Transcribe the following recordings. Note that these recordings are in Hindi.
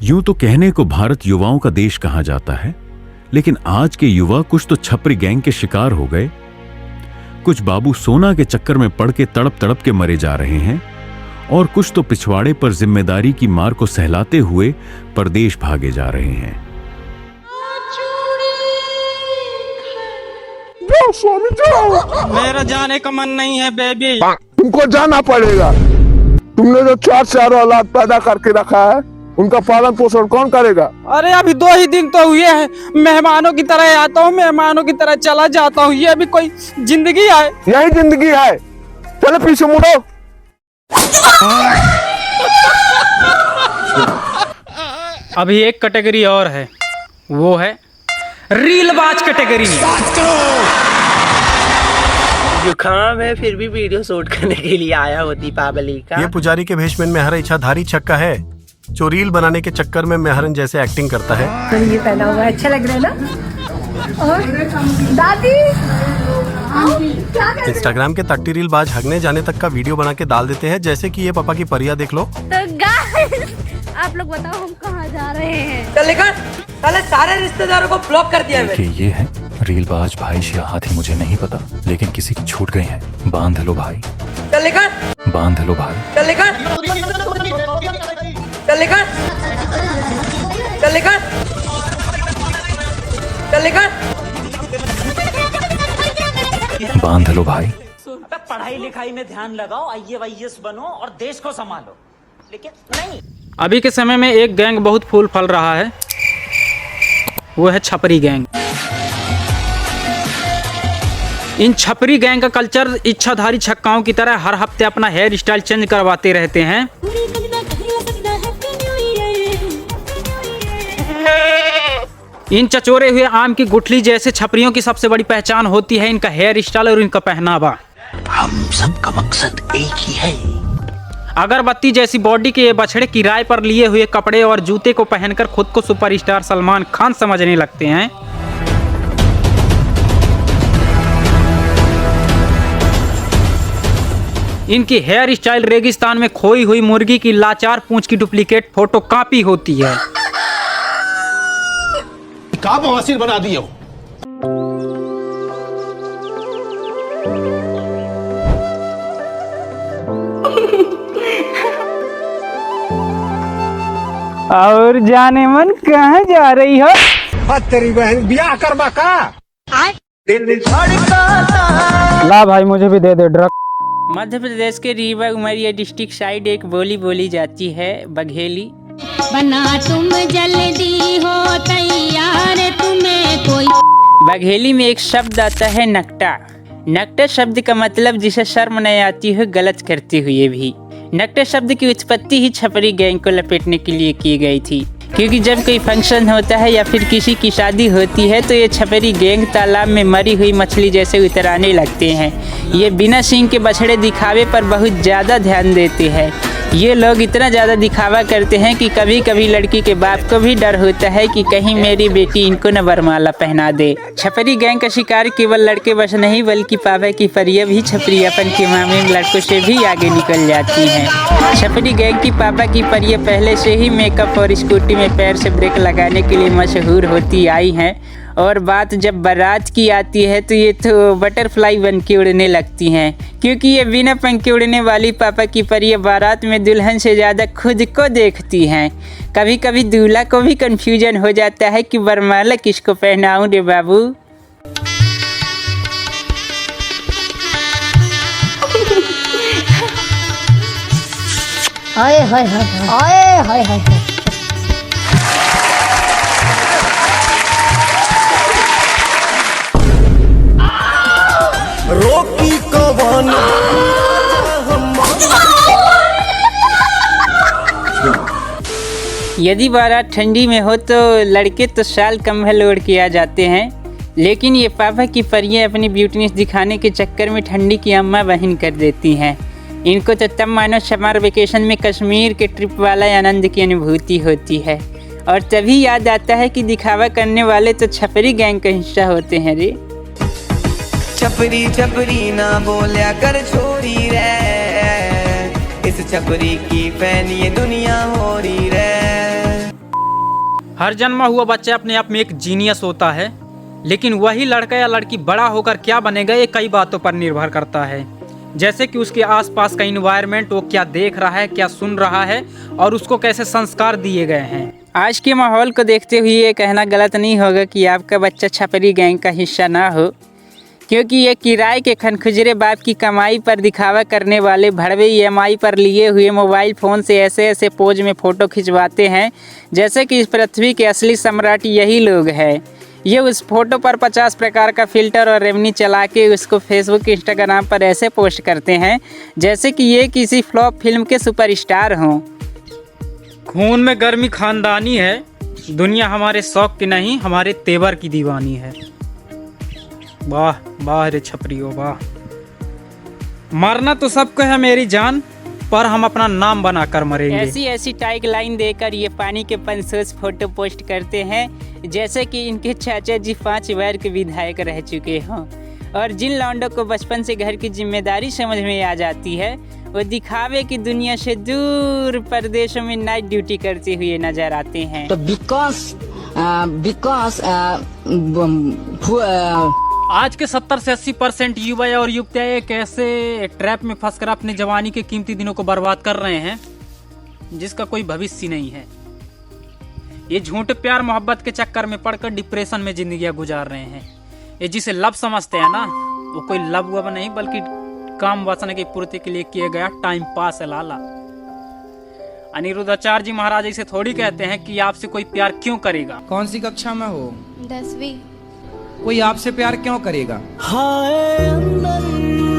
यूं तो कहने को भारत युवाओं का देश कहा जाता है, लेकिन आज के युवा कुछ तो छपरी गैंग के शिकार हो गए, कुछ बाबू सोना के चक्कर में पड़ के तड़प तड़प के मरे जा रहे हैं, और कुछ तो पिछवाड़े पर जिम्मेदारी की मार को सहलाते हुए परदेश भागे जा रहे हैं। मेरा जाने का मन नहीं है बेबी। तुमको जाना पड़ेगा। तुमने जो 4 औलाद पैदा करके रखा है, उनका पालन पोषण कौन करेगा? अरे अभी 2 ही दिन तो हुए हैं, मेहमानों की तरह आता हूँ, मेहमानों की तरह चला जाता हूँ। ये भी कोई जिंदगी है? यही जिंदगी है। चलो पीछे मुड़ो। अभी एक कैटेगरी और है, वो है रीलबाज कैटेगरी। जुकाम है फिर भी वीडियो शूट करने के लिए आया हो दीपावली का। ये पुजारी के भेष में मेहर इच्छाधारी छक्का है, जो रील बनाने के चक्कर में मेहरन जैसे एक्टिंग करता है। तो ये पहना हुआ है, अच्छा लग रहा है ना? और दादी क्या कर इंस्टाग्राम के तट्टी रील बाज हगने जाने तक का वीडियो बना के डाल देते हैं, जैसे कि ये पापा की परिया देख लो। तो गाइस आप लोग बताओ हम कहाँ जा रहे हैं? चल लेकर साले सारे रिश्तेदारों को ब्लॉक कर दिया है। ये है रीलबाज भाई या हाथी, मुझे नहीं पता, लेकिन किसी की छूट गई है। बांध लो भाई, चल लेकर, बांध लो भाई, चल लेकर, चल लेकर, चल लेकर, चल लेकर, बांध लो भाई। पढ़ाई लिखाई में ध्यान लगाओ, IAS बनो और देश को संभालो, लेकिन नहीं। अभी के समय में एक गैंग बहुत फूल फल रहा है, वो है छपरी गैंग। इन छपरी गैंग का कल्चर इच्छाधारी छक्काओं की तरह हर हफ्ते अपना हेयर स्टाइल चेंज करवाते रहते हैं। इन चचोरे हुए आम की गुठली जैसे छपरियों की सबसे बड़ी पहचान होती है इनका हेयर स्टाइल और इनका पहनावा। हम सबका मकसद एक ही है। अगरबत्ती जैसी बॉडी के ये बछड़े किराए पर लिए हुए कपड़े और जूते को पहनकर खुद को सुपरस्टार सलमान खान समझने लगते हैं। इनकी हेयर स्टाइल रेगिस्तान में खोई हुई मुर्गी की लाचार पूंछ की डुप्लीकेट फोटो कॉपी होती है। क्या बवासीर बना दिए हो? और जाने मन कहाँ जा रही हो? तेरी बहन ब्याह करवा का? ला भाई मुझे भी दे दे ड्रग। मध्य प्रदेश के रीवा उमरिया डिस्ट्रिक्ट साइड एक बोली बोली जाती है, बघेली। बना तुम जल्दी हो तैयार, तुम्हें कोई। बघेली में एक शब्द आता है नकटा। नकटा शब्द का मतलब जिसे शर्म नहीं आती हो गलत करते हुए भी। नकटा शब्द की उत्पत्ति ही छपरी गैंग को लपेटने के लिए की गई थी, क्योंकि जब कोई फंक्शन होता है या फिर किसी की शादी होती है तो ये छपरी गैंग तालाब में मरी हुई मछली जैसे उतराने लगते हैं। ये बिना सींग के बछड़े दिखावे पर बहुत ज़्यादा ध्यान देते हैं। ये लोग इतना ज़्यादा दिखावा करते हैं कि कभी कभी लड़की के बाप को भी डर होता है कि कहीं मेरी बेटी इनको न वरमाला पहना दे। छपरी गैंग का शिकार केवल लड़के बस नहीं बल्कि पापा की परियां भी छपरीयापन के मामले में लड़कों से भी आगे निकल जाती हैं। छपरी गैंग की पापा की परियां पहले से ही मेकअप और स्कूटी में पैर से ब्रेक लगाने के लिए मशहूर होती आई हैं, और बात जब बारात की आती है तो ये तो बटरफ्लाई बन के उड़ने लगती हैं, क्योंकि ये बिना पंख के उड़ने वाली पापा की परियां बारात में दुल्हन से ज़्यादा खुद को देखती हैं। कभी कभी दूल्हा को भी कंफ्यूजन हो जाता है कि वरमाला किसको पहनाऊं रे बाबू। हाय हाय हाय हाय हाय हाय। रोकी कौन? यदि बारात ठंडी में हो तो लड़के तो शाल कंबल ओढ़ के आ जाते हैं, लेकिन ये पापा की परियां अपनी ब्यूटीनेस दिखाने के चक्कर में ठंडी की अम्मा बहन कर देती हैं। इनको तो तब मानो समर वेकेशन में कश्मीर के ट्रिप वाला आनंद की अनुभूति होती है, और तभी याद आता है कि दिखावा करने वाले तो छपरी गैंग का हिस्सा होते हैं रे। छपरी छपरी ना बोलिया कर छोरी रे, इस छपरी की फैन ये दुनिया हो रही रे। हर जन्मा हुआ बच्चा अपने आप में एक जीनियस होता है, लेकिन वही लड़का या लड़की बड़ा होकर क्या बनेगा ये कई बातों पर निर्भर करता है। जैसे कि उसके आसपास का इन्वायरमेंट, वो क्या देख रहा है, क्या सुन रहा है और उसको कैसे संस्कार दिए गए हैं। आज के माहौल को देखते हुए ये कहना गलत नहीं होगा कि आपका बच्चा छपरी गैंग का हिस्सा ना हो, क्योंकि ये किराए के खनखुजरे बाप की कमाई पर दिखावा करने वाले भड़वे EMI पर लिए हुए मोबाइल फ़ोन से ऐसे ऐसे पोज में फ़ोटो खिंचवाते हैं जैसे कि इस पृथ्वी के असली सम्राट यही लोग हैं। ये उस फोटो पर 50 प्रकार का फ़िल्टर और रेवनी चला के उसको फेसबुक इंस्टाग्राम पर ऐसे पोस्ट करते हैं जैसे कि ये किसी फ्लॉप फिल्म के सुपरस्टार हों। खून में गर्मी खानदानी है, दुनिया हमारे शौक की नहीं हमारे तेवर की दीवानी है। वाह वाह रे छपरियो वाह। मरना तो सबको है मेरी जान, पर हम अपना नाम बनाकर मरेंगे। ऐसी ऐसी टैग लाइन देकर ये पानी के पंसोस फोटो पोस्ट करते हैं जैसे कि इनके चाचा जी 5 बार के विधायक रह चुके हों। और जिन लौंडों को बचपन से घर की जिम्मेदारी समझ में आ जाती है वो दिखावे की दुनिया से दूर परदेशों में नाइट ड्यूटी करते हुए नजर आते हैं। तो बिकॉज आज के 70 से 80% युवा और युवतियाँ एक ऐसे ट्रैप में फंसकर अपने जवानी के कीमती दिनों को बर्बाद कर रहे हैं जिसका कोई भविष्य नहीं है। ये झूठे प्यार मोहब्बत के चक्कर में पड़कर डिप्रेशन में जिंदगियां गुजार रहे हैं। ये जिसे लव समझते हैं ना, वो कोई लव वह नहीं बल्कि काम वासना की पूर्ति के लिए किया गया टाइम पास है लाला। अनिरुद्धाचार्य जी महाराज इसे थोड़ी कहते हैं कि आपसे कोई प्यार क्यों करेगा। कौन सी कक्षा में हो? 10वीं। कोई आपसे प्यार क्यों करेगा? हाय अंदर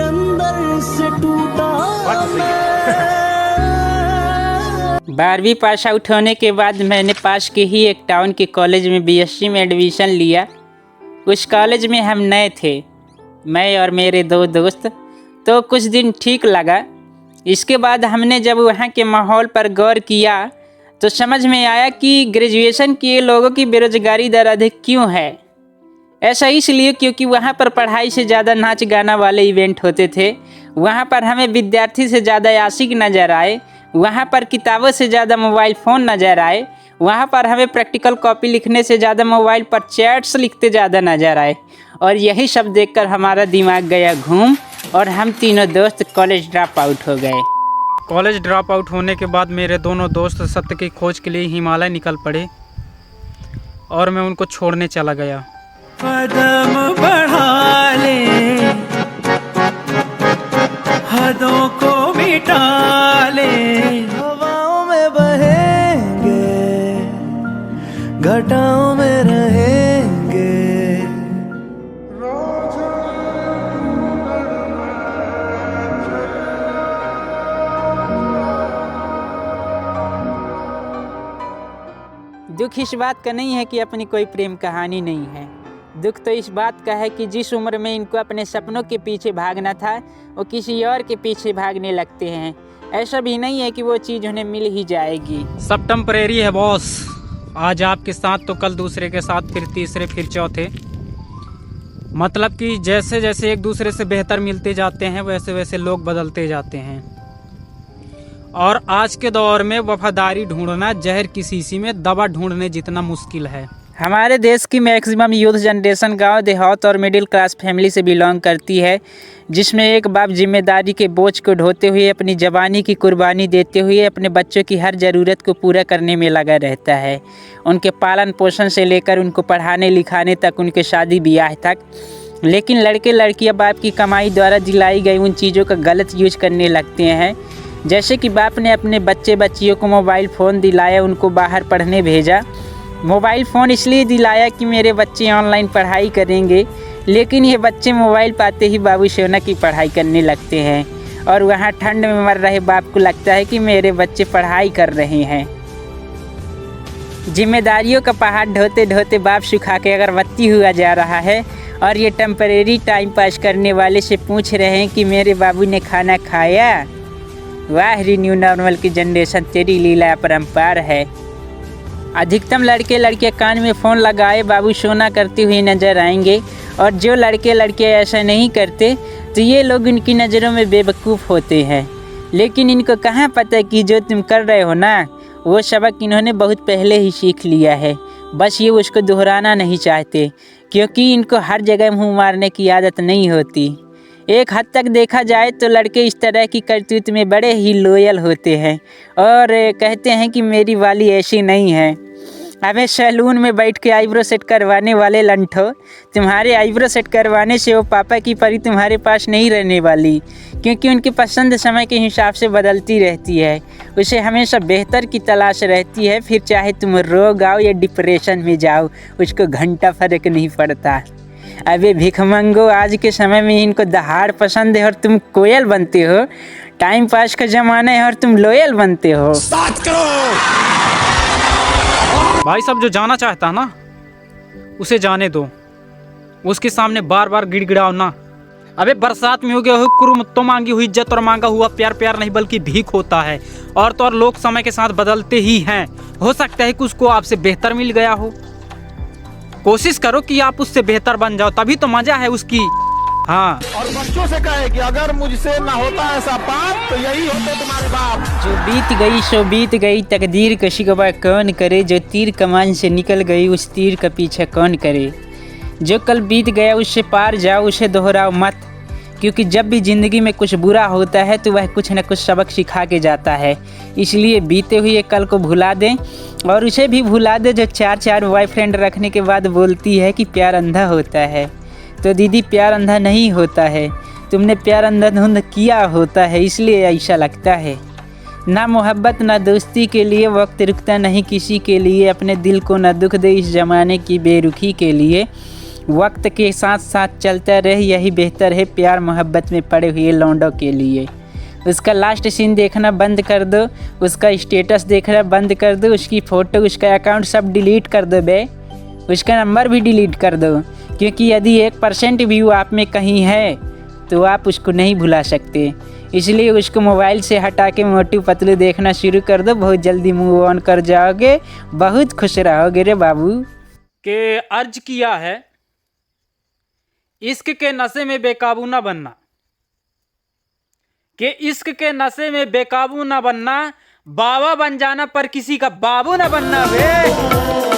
अंदर से टूटा 12वीं पास आउट होने के बाद मैंने पास के ही एक टाउन के कॉलेज में BSc में एडमिशन लिया। उस कॉलेज में हम नए थे, मैं और मेरे 2 दोस्त, तो कुछ दिन ठीक लगा। इसके बाद हमने जब वहाँ के माहौल पर गौर किया तो समझ में आया कि ग्रेजुएशन किए लोगों की बेरोजगारी दर अधिक क्यों है। ऐसा इसलिए क्योंकि वहाँ पर पढ़ाई से ज़्यादा नाच गाना वाले इवेंट होते थे। वहाँ पर हमें विद्यार्थी से ज़्यादा आशिक नज़र आए। वहाँ पर किताबों से ज़्यादा मोबाइल फ़ोन नज़र आए। वहाँ पर हमें प्रैक्टिकल कॉपी लिखने से ज़्यादा मोबाइल पर चैट्स लिखते ज़्यादा नज़र आए। और यही सब देखकर हमारा दिमाग गया घूम और हम तीनों दोस्त कॉलेज ड्रॉप आउट हो गए। कॉलेज ड्रॉप आउट होने के बाद मेरे दोनों दोस्त सत्य की खोज के लिए हिमालय निकल पड़े और मैं उनको छोड़ने चला गया। कदम बढ़ा ले, हदों को मिटा ले, हवाओं में बहेंगे, घटाओं में रहेंगे। दुख इस बात का नहीं है कि अपनी कोई प्रेम कहानी नहीं है। दुख तो इस बात का है कि जिस उम्र में इनको अपने सपनों के पीछे भागना था वो किसी और के पीछे भागने लगते हैं। ऐसा भी नहीं है कि वो चीज़ उन्हें मिल ही जाएगी। सब टेम्परेरी है बॉस। आज आपके साथ तो कल दूसरे के साथ, फिर तीसरे, फिर चौथे। मतलब कि जैसे जैसे एक दूसरे से बेहतर मिलते जाते हैं वैसे वैसे लोग बदलते जाते हैं। और आज के दौर में वफादारी ढूंढना जहर की शीशी में दवा ढूंढने जितना मुश्किल है। हमारे देश की मैक्सिमम यूथ जनरेशन गांव देहात और मिडिल क्लास फैमिली से बिलोंग करती है, जिसमें एक बाप जिम्मेदारी के बोझ को ढोते हुए अपनी जवानी की कुर्बानी देते हुए अपने बच्चों की हर ज़रूरत को पूरा करने में लगा रहता है। उनके पालन पोषण से लेकर उनको पढ़ाने लिखाने तक, उनके शादी ब्याह तक। लेकिन लड़के लड़कियां बाप की कमाई द्वारा दिलाई गई उन चीज़ों का गलत यूज करने लगते हैं। जैसे कि बाप ने अपने बच्चे बच्चियों को मोबाइल फ़ोन दिलाया, उनको बाहर पढ़ने भेजा। मोबाइल फ़ोन इसलिए दिलाया कि मेरे बच्चे ऑनलाइन पढ़ाई करेंगे, लेकिन ये बच्चे मोबाइल पाते ही बाबू सोना की पढ़ाई करने लगते हैं। और वहाँ ठंड में मर रहे बाप को लगता है कि मेरे बच्चे पढ़ाई कर रहे हैं। जिम्मेदारियों का पहाड़ ढोते ढोते बाप सुखा के अगरबत्ती हुआ जा रहा है। और ये टेम्परेरी टाइम पास करने वाले से पूछ रहे हैं कि मेरे बाबू ने खाना खाया। वाह री न्यू नॉर्मल की जनरेशन, तेरी लीला अपरंपार है। अधिकतम लड़के लड़कियां कान में फ़ोन लगाए बाबू सोना करते हुए नजर आएंगे। और जो लड़के लड़कियां ऐसा नहीं करते तो ये लोग उनकी नज़रों में बेवकूफ़ होते हैं। लेकिन इनको कहाँ पता कि जो तुम कर रहे हो ना वो सबक इन्होंने बहुत पहले ही सीख लिया है, बस ये उसको दोहराना नहीं चाहते, क्योंकि इनको हर जगह मुंह मारने की आदत नहीं होती। एक हद तक देखा जाए तो लड़के इस तरह की करतूत में बड़े ही लॉयल होते हैं और कहते हैं कि मेरी वाली ऐसी नहीं है। अबे सैलून में बैठ के आईब्रो सेट करवाने वाले लंठो, तुम्हारे आईब्रो सेट करवाने से वो पापा की परी तुम्हारे पास नहीं रहने वाली, क्योंकि उनकी पसंद समय के हिसाब से बदलती रहती है। उसे हमेशा बेहतर की तलाश रहती है, फिर चाहे तुम रोग आओ या डिप्रेशन में जाओ, उसको घंटा फर्क नहीं पड़ता। अबे भिखमंगो, आज के समय में इनको दहाड़ पसंद है और तुम कोयल बनते हो। टाइम पास का ज़माना है और तुम लॉयल बनते हो। भाई साहब, जो जाना चाहता है ना उसे जाने दो, उसके सामने बार बार गिड़गिड़ाओ ना। अबे बरसात में हो गया हो कुरुमुत्तो मांगी हुई इज्जत और मांगा हुआ प्यार प्यार नहीं बल्कि भीख होता है। और तो और लोग समय के साथ बदलते ही हैं, हो सकता है कि उसको आपसे बेहतर मिल गया हो। कोशिश करो कि आप उससे बेहतर बन जाओ, तभी तो मजा है उसकी। हाँ, और बच्चों से कहे कि अगर मुझसे ना होता ऐसा पाप तो यही होते तुम्हारे बाप। जो बीत गई सो बीत गई, तकदीर का शिकवा कौन करे, जो तीर कमान से निकल गई उस तीर का पीछा कौन करे। जो कल बीत गया उससे पार जाओ, उसे दोहराओ मत, क्योंकि जब भी ज़िंदगी में कुछ बुरा होता है तो वह कुछ न कुछ सबक सिखा के जाता है। इसलिए बीते हुए कल को भुला दें और उसे भी भुला दे जो 4 बॉयफ्रेंड रखने के बाद बोलती है कि प्यार अंधा होता है। तो दीदी, प्यार अंधा नहीं होता है, तुमने प्यार अंधाधुंध किया होता है, इसलिए ऐसा लगता है। ना मोहब्बत ना दोस्ती के लिए वक्त रुकता नहीं किसी के लिए, अपने दिल को ना दुख दे इस ज़माने की बेरुखी के लिए। वक्त के साथ साथ चलता रहे, यही बेहतर है प्यार मोहब्बत में पड़े हुए लौंडों के लिए। उसका लास्ट सीन देखना बंद कर दो, उसका स्टेटस देखना बंद कर दो, उसकी फ़ोटो, उसका अकाउंट सब डिलीट कर दो बे, उसका नंबर भी डिलीट कर दो, क्योंकि यदि 1% भी वो आप में कहीं है तो आप उसको नहीं भुला सकते। इसलिए उसको मोबाइल से हटा के मोटू पतलू देखना शुरू कर दो, बहुत जल्दी मूव ऑन कर जाओगे, बहुत खुश रहोगे रे बाबू। के अर्ज किया है, इश्क के नशे में बेकाबू ना बनना, कि इश्क के नशे में बेकाबू ना बनना, बाबा बन जाना पर किसी का बाबू ना बनना बे।